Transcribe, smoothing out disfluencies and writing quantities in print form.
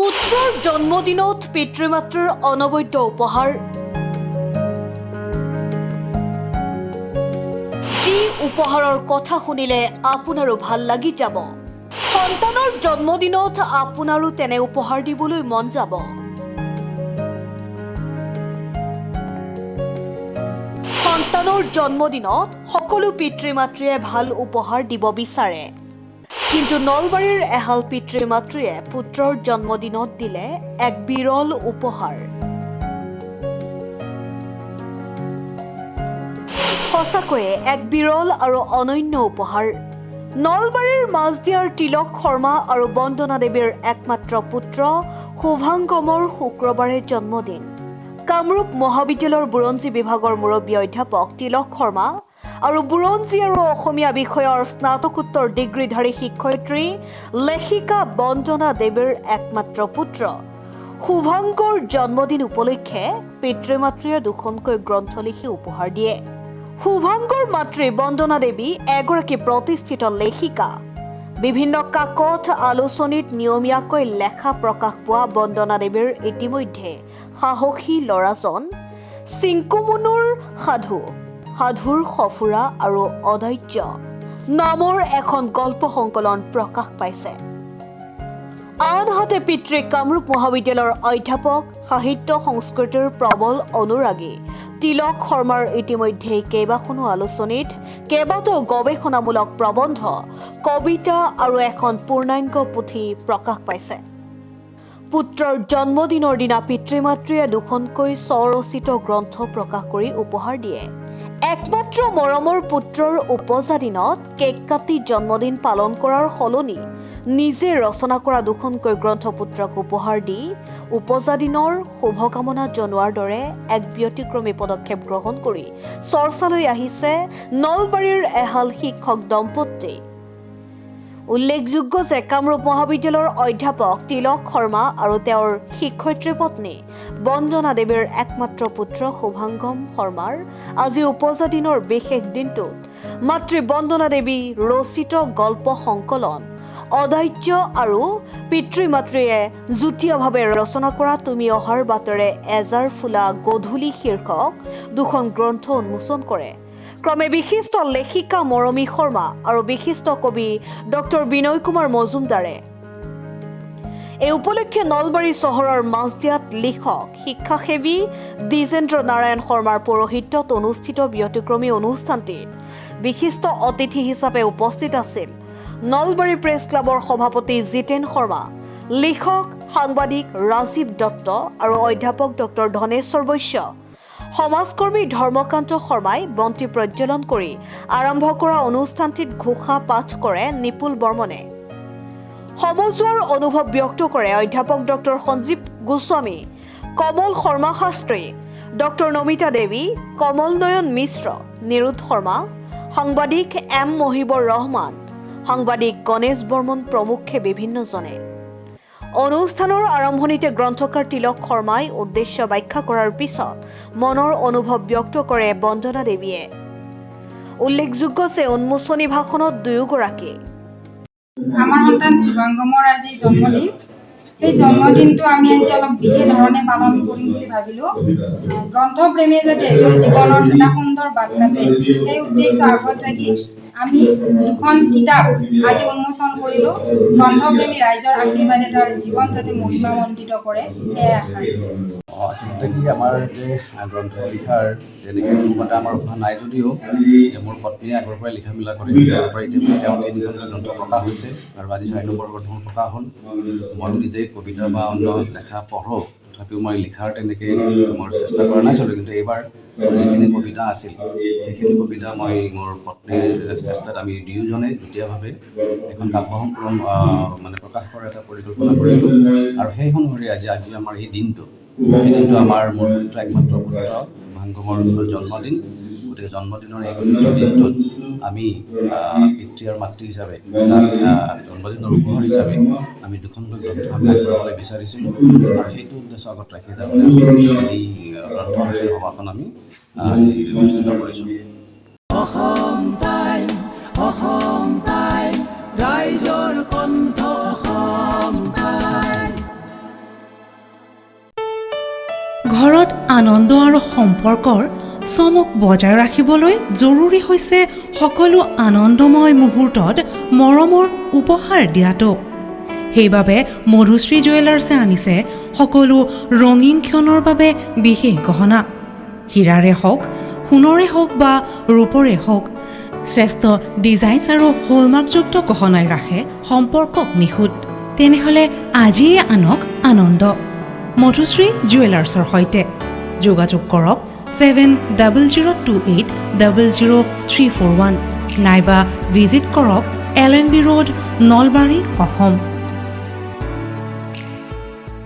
পুত্ৰৰ জন্মদিনত পিতৃ মাতৃৰ অনবদ্য উপহাৰ। যি উপহাৰৰ কথা শুনিলে আপোনাৰো ভাল লাগি যাব। সন্তানৰ জন্মদিনত আপোনাৰো তেনে উপহাৰ দিবলৈ মন যাব। সন্তানৰ জন্মদিনত সকলো পিতৃ মাতৃয়ে ভাল উপহাৰ দিব বিচাৰে, কিন্তু নলবাৰীৰ এহাল পিতৃ মাতৃয়ে পুত্ৰৰ জন্মদিনত দিলে এক বিৰল উপহাৰ। সঁচাকৈয়ে এক বিৰল আৰু অনন্য উপহাৰ। নলবাৰীৰ মাজদিয়াৰ তিলক শৰ্মা আৰু বন্দনা দেৱীৰ একমাত্ৰ পুত্ৰ শুভাংগমৰ শুক্ৰবাৰে জন্মদিন। কামৰূপ মহাবিদ্যালয়ৰ বুৰঞ্জী বিভাগৰ মুৰব্বী অধ্যাপক তিলক শৰ্মা আৰু বুৰঞ্জী আৰু অসমীয়া বিষয়ৰ স্নাতকোত্তৰ ডিগ্ৰীধাৰী শিক্ষয়িত্ৰী লেখিকা বন্দনা দেৱীৰ একমাত্ৰ পুত্ৰ শুভাংকৰ জন্মদিন উপলক্ষে পিতৃ মাতৃয়ে দুখনকৈ গ্ৰন্থ লিখি উপহাৰ দিয়ে। শুভাংকৰ মাতৃ বন্দনা দেৱী এগৰাকী প্ৰতিষ্ঠিত লেখিকা। বিভিন্ন কাকত আলোচনীত নিয়মীয়াকৈ লেখা প্ৰকাশ পোৱা বন্দনা দেৱীৰ ইতিমধ্যে সাহসী ল'ৰাজন, চিংকুমুনুৰ সাধু, সাধুৰ সফুৰা আৰু অদৈৰ্য নামৰ এখন গল্প সংকলন প্ৰকাশ পাইছে। আনহাতে পিতৃ কামৰূপ মহাবিদ্যালয়ৰ অধ্যাপক, সাহিত্য সংস্কৃতিৰ প্ৰবল অনুৰাগী তিলক শৰ্মাৰ ইতিমধ্যে কেইবাখনো আলোচনীত কেইবাটাও গৱেষণামূলক প্ৰবন্ধ, কবিতা আৰু এখন পূৰ্ণাংগ পুথি প্ৰকাশ পাইছে। পুত্ৰৰ জন্মদিনৰ দিনা পিতৃ মাতৃয়ে দুখনকৈ স্বৰচিত গ্ৰন্থ প্ৰকাশ কৰি উপহাৰ দিয়ে। একমাত্ৰ মৰমৰ পুত্ৰৰ উপজা দিনত কেক কাটি জন্মদিন পালন কৰাৰ সলনি নিজে ৰচনা কৰা দুখনকৈ গ্ৰন্থ পুত্ৰক উপহাৰ দি উপজা দিনৰ শুভকামনা জনোৱাৰ দৰে এক ব্যতিক্ৰমী পদক্ষেপ গ্ৰহণ কৰি চৰ্চালৈ আহিছে নলবাৰীৰ এহাল শিক্ষক দম্পতি। উল্লেখযোগ্য যে কামৰূপ মহাবিদ্যালয়ৰ অধ্যাপক তিলক শৰ্মা আৰু তেওঁৰ শিক্ষয়িত্ৰী পত্নী বন্দনা দেৱীৰ একমাত্ৰ পুত্ৰ শুভাংগম শৰ্মাৰ আজি উপজা দিনৰ বিশেষ দিনটোত মাতৃ বন্দনা দেৱী ৰচিত গল্প সংকলন অদৈৰ্য আৰু পিতৃ মাতৃয়ে যুটীয়াভাৱে ৰচনা কৰা তুমি অহাৰ বাটেৰে এজাৰ ফুলা গধূলি শীৰ্ষক দুখন গ্ৰন্থ উন্মোচন কৰে। ক্ৰমে বিশিষ্ট লেখিকা মৰমী শৰ্মা আৰু বিশিষ্ট কবি ডক্টৰ বিনয় কুমাৰ মজুমদাৰে। এই উপলক্ষে নলবাৰী চহৰৰ মাজদিয়াত লিখক, শিক্ষাসেৱী দ্বিজেন্দ্ৰ নাৰায়ণ শৰ্মাৰ পৌৰোহিত্যত অনুষ্ঠিত ব্যতিক্ৰমী অনুষ্ঠানটিত বিশিষ্ট অতিথি হিচাপে উপস্থিত আছিল নলবাৰী প্ৰেছ ক্লাবৰ সভাপতি জিতেন শৰ্মা, লিখক সাংবাদিক ৰাজীৱ দত্ত আৰু অধ্যাপক ডক্টৰ ধনেশ্বৰ বৈশ্য। সমাজকৰ্মী ধৰ্মকান্ত শৰ্মাই বন্তি প্ৰজ্বলন কৰি আৰম্ভ কৰা অনুষ্ঠানটিত ঘোষা পাঠ কৰে নিপুল বৰ্মনে। সমজুৱাৰ অনুভৱ ব্যক্ত কৰে অধ্যাপক ডক্টৰ সঞ্জীৱ গোস্বামী, কমল শৰ্মা শাস্ত্ৰী, ডক্টৰ নমিতা দেৱী, কমল নয়ন মিশ্ৰ, নিৰুদ শৰ্মা, সাংবাদিক এম মহিবৰ ৰহমান, সাংবাদিক গণেশ বৰ্মন প্ৰমুখ্যে বিভিন্নজনে। অনুষ্ঠানৰ আৰম্ভণিতে গ্ৰন্থকাৰ তিলক শৰ্মাই উদ্দেশ্য ব্যাখ্যা কৰাৰ পিছত মনৰ অনুভৱ ব্যক্ত কৰে বন্দনা দেৱীয়ে। উল্লেখযোগ্য যে উন্মোচনী ভাষণত দুয়োগৰাকী আমাৰ সন্তান শুভাংগমৰ আজি জন্মদিন। সেই জন্মদিনটো আমি আজি অলপ বিশেষ ধৰণে পালন কৰিম বুলি ভাবিলোঁ। গ্ৰন্থপ্ৰেমীয়ে যাতে তেওঁৰ জীৱনৰ এটা সুন্দৰ বাট কাটে, সেই উদ্দেশ্য আগত ৰাখি আমি দুখন কিতাপ আজি উন্মোচন কৰিলোঁ। গ্ৰন্থপ্ৰেমী ৰাইজৰ আশীৰ্বাদে তাৰ জীৱন যাতে মহিমামণ্ডিত কৰে, সেয়াই আশা। আচলতে কি আমাৰ যে গ্ৰন্থ লিখাৰ তেনেকৈ ক্ষমতা আমাৰ অভ্যাস নাই যদিও মোৰ পত্নীয়ে আগৰ পৰাই লিখা মেলা কৰে। তাৰ পৰা ইতিমধ্যে তেওঁ 3খনকৈ গ্ৰন্থ প্ৰকাশ হৈছে আৰু আজি 4 নম্বৰ গ্ৰন্থখন প্ৰকাশ হ'ল। ময়ো নিজে কবিতা বা অন্য লেখা পঢ়োঁ, তথাপিও মই লিখাৰ তেনেকৈ মোৰ চেষ্টা কৰা নাছিলোঁ। কিন্তু এইবাৰ যিখিনি কবিতা আছিল সেইখিনি কবিতা মই মোৰ পত্নীৰ চেষ্টাত আমি দুয়োজনে যুটীয়াভাৱে এখন কাব্য সংকলন মানে প্ৰকাশ কৰাৰ এটা পৰিকল্পনা কৰিলোঁ। আৰু সেই অনুসৰি আজি আমাৰ এই দিনটো আমাৰ মোৰ পুত্ৰ একমাত্ৰ পুত্ৰ শুভাংগমৰ জন্মদিন। গতিকে জন্মদিনৰ এই পবিত্ৰ দিনটোত আমি পিতৃ আৰু মাতৃ হিচাপে তাক জন্মদিনৰ উপহাৰ হিচাপে আমি দুখনকৈ গ্ৰন্থ আমি আগবঢ়াবলৈ বিচাৰিছিলোঁ। আৰু সেইটো উদ্দেশ্য আগত ৰাখি তাৰমানে আমি এই গ্ৰন্থ সঞ্চয় সভাখন আমি অনুষ্ঠিত কৰিছোঁ। ৰাইজৰ কণ্ঠ আনন্দ আৰু সম্পৰ্কৰ চমক বজাই ৰাখিবলৈ জৰুৰী হৈছে সকলো আনন্দময় মুহূৰ্তত মৰমৰ উপহাৰ দিয়াটো। সেইবাবে মধুশ্ৰী জুৱেলাৰ্ছে আনিছে সকলো ৰঙীন ক্ষণৰ বাবে বিশেষ গহনা। হীৰাৰে হওক, সোণৰে হওক বা ৰূপৰে হওক, শ্ৰেষ্ঠ ডিজাইনছ আৰু হলমাৰ্কযুক্ত গহনাই ৰাখে সম্পৰ্কক নিখুঁত। তেনেহ'লে আজিয়ে আনক আনন্দ মধুশ্ৰী জুৱেলাৰ্ছৰ সৈতে। যোগাযোগ কৰক 7002800341 নাইবা ভিজিট কৰক LNB ৰোড, নলবাৰী, অসম।